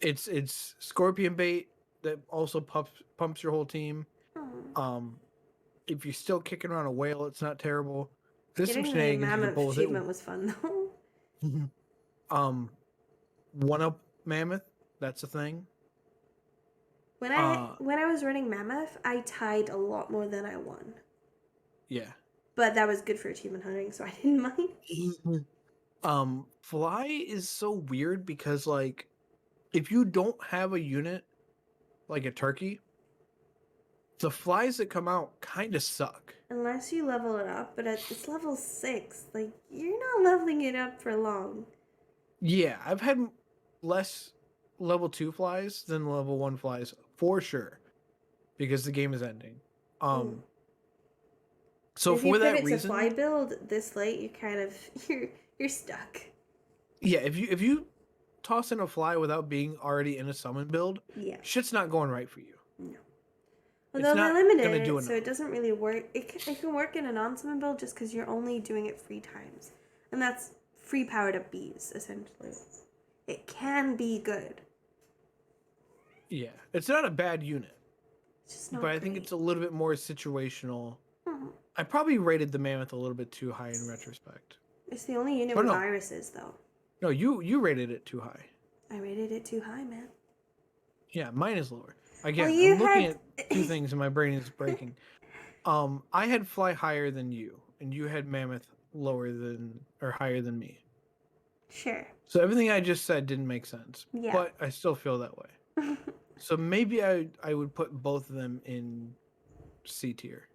Speaker 2: it's scorpion bait that also pumps your whole team.
Speaker 1: Oh.
Speaker 2: Um, if you're still kicking around a whale, it's not terrible. There's some
Speaker 1: Getting the
Speaker 2: shenanigans you can
Speaker 1: mammoth
Speaker 2: pull with it.
Speaker 1: achievement was fun though.
Speaker 2: um, one up mammoth, that's a thing.
Speaker 1: When I was running mammoth, I tied a lot more than I won.
Speaker 2: Yeah.
Speaker 1: But that was good for achievement hunting, so I didn't mind.
Speaker 2: Fly is so weird because like if you don't have a unit like a turkey, the flies that come out kind of suck.
Speaker 1: Unless you level it up, but it's level 6. Like, you're not leveling it up for long.
Speaker 2: Yeah, I've had less level 2 flies than level 1 flies for sure because the game is ending.
Speaker 1: Mm.
Speaker 2: So
Speaker 1: If
Speaker 2: for
Speaker 1: you
Speaker 2: that
Speaker 1: pivot to fly
Speaker 2: reason,
Speaker 1: build this late, you kind of you're stuck.
Speaker 2: yeah, if you toss in a fly without being already in a summon build,
Speaker 1: Yeah.
Speaker 2: shit's not going right for you.
Speaker 1: No.
Speaker 2: It's
Speaker 1: Although they
Speaker 2: not
Speaker 1: limited
Speaker 2: gonna do
Speaker 1: it, so
Speaker 2: enough.
Speaker 1: it doesn't really work. It can work in a non-summon build just because you're only doing it 3 times. And that's free powered up bees, essentially. It can be good.
Speaker 2: Yeah, it's not a bad unit.
Speaker 1: It's just not
Speaker 2: But I
Speaker 1: great.
Speaker 2: think it's a little bit more situational.
Speaker 1: Hmm.
Speaker 2: I probably rated the mammoth a little bit too high in retrospect.
Speaker 1: It's the only unit
Speaker 2: Oh
Speaker 1: with
Speaker 2: no,
Speaker 1: irises, though.
Speaker 2: no, you rated it too high.
Speaker 1: I rated it too high, man.
Speaker 2: Yeah, mine is lower.
Speaker 1: Well,
Speaker 2: Again,
Speaker 1: you
Speaker 2: I'm looking
Speaker 1: had.
Speaker 2: at two things and my brain is breaking. I had fly higher than you, and you had mammoth lower than or higher than me.
Speaker 1: Sure.
Speaker 2: So everything I just said didn't make sense.
Speaker 1: Yeah.
Speaker 2: But I still feel that way. So maybe I would put both of them in C tier.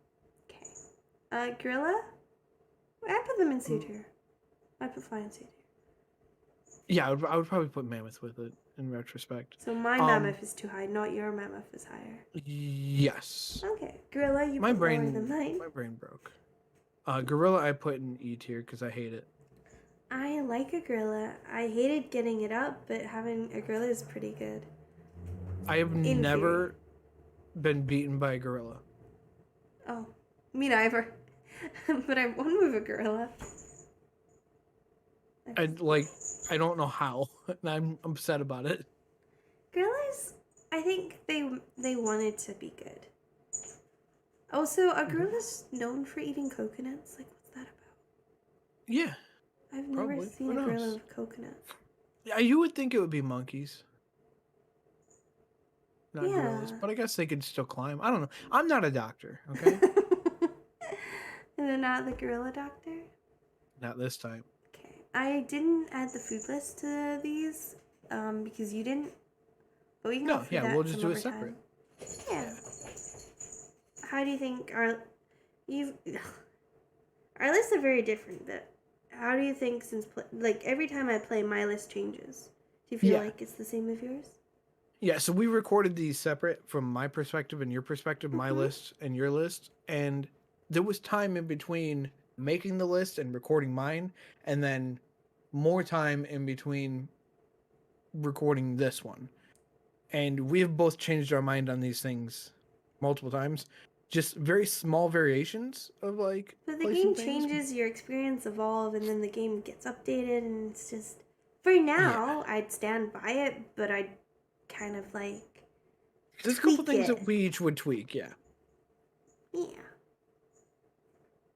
Speaker 1: Okay. Gorilla? I put them in C tier. I put fly in C tier.
Speaker 2: Yeah, I would probably put mammoth with it in retrospect.
Speaker 1: So my mammoth is too high, not your mammoth is higher.
Speaker 2: Yes.
Speaker 1: Okay. Gorilla, you
Speaker 2: My
Speaker 1: put lower than mine.
Speaker 2: My brain broke. Gorilla I put in E tier because I hate it.
Speaker 1: I like a gorilla. I hated getting it up, but having a gorilla is pretty good.
Speaker 2: I have never been beaten by a gorilla.
Speaker 1: Oh, me neither. But I won with a gorilla.
Speaker 2: I don't know how, and I'm upset about it.
Speaker 1: Gorillas, I think they wanted to be good. Also, a gorilla's known for eating coconuts. Like, what's that about?
Speaker 2: Yeah.
Speaker 1: I've never
Speaker 2: probably.
Speaker 1: seen a gorilla with coconuts.
Speaker 2: Yeah, you would think it would be monkeys. Not
Speaker 1: Yeah.
Speaker 2: gorillas, but I guess they could still climb. I don't know. I'm not a doctor, okay?
Speaker 1: And then not the gorilla doctor?
Speaker 2: Not this time.
Speaker 1: Okay. I didn't add the food list to these because you didn't. But we can go through that
Speaker 2: we'll just
Speaker 1: some
Speaker 2: do it
Speaker 1: other
Speaker 2: separate.
Speaker 1: time. Yeah. How do you think our lists are very different, but how do you think like every time I play my list changes? Do you feel like it's the same as yours?
Speaker 2: Yeah, so we recorded these separate from my perspective and your perspective, my list and your list, and there was time in between making the list and recording mine, and then more time in between recording this one. And we have both changed our mind on these things multiple times. Just very small variations of like.
Speaker 1: But the game changes, your experience evolve, and then the game gets updated, and it's just for now. I'd stand by it, but I'd kind of like.
Speaker 2: There's a couple things that we each would tweak, yeah.
Speaker 1: Yeah.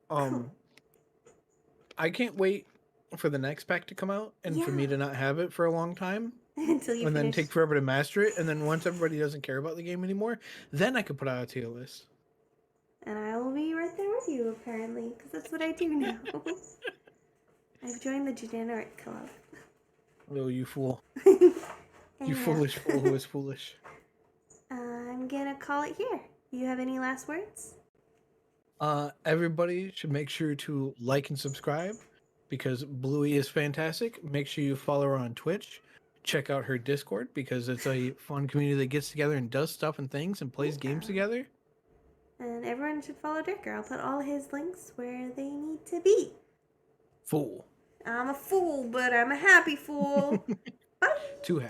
Speaker 2: Cool. I can't wait for the next pack to come out and for me to not have it for a long time.
Speaker 1: Until you
Speaker 2: and
Speaker 1: finish.
Speaker 2: Then take forever to master it, and then once everybody doesn't care about the game anymore, then I could put out a tier list.
Speaker 1: And I will be right there with you, apparently, because that's what I do now. I've joined the degenerate club.
Speaker 2: Oh, you fool.
Speaker 1: And
Speaker 2: You foolish fool who is foolish.
Speaker 1: I'm gonna call it here. You have any last words?
Speaker 2: Everybody should make sure to like and subscribe because Bluey is fantastic. Make sure you follow her on Twitch. Check out her Discord because it's a fun community that gets together and does stuff and things and plays games together.
Speaker 1: And everyone should follow Dirca. I'll put all his links where they need to be.
Speaker 2: Fool.
Speaker 1: I'm a fool, but I'm a happy fool. Bye.
Speaker 2: Too happy.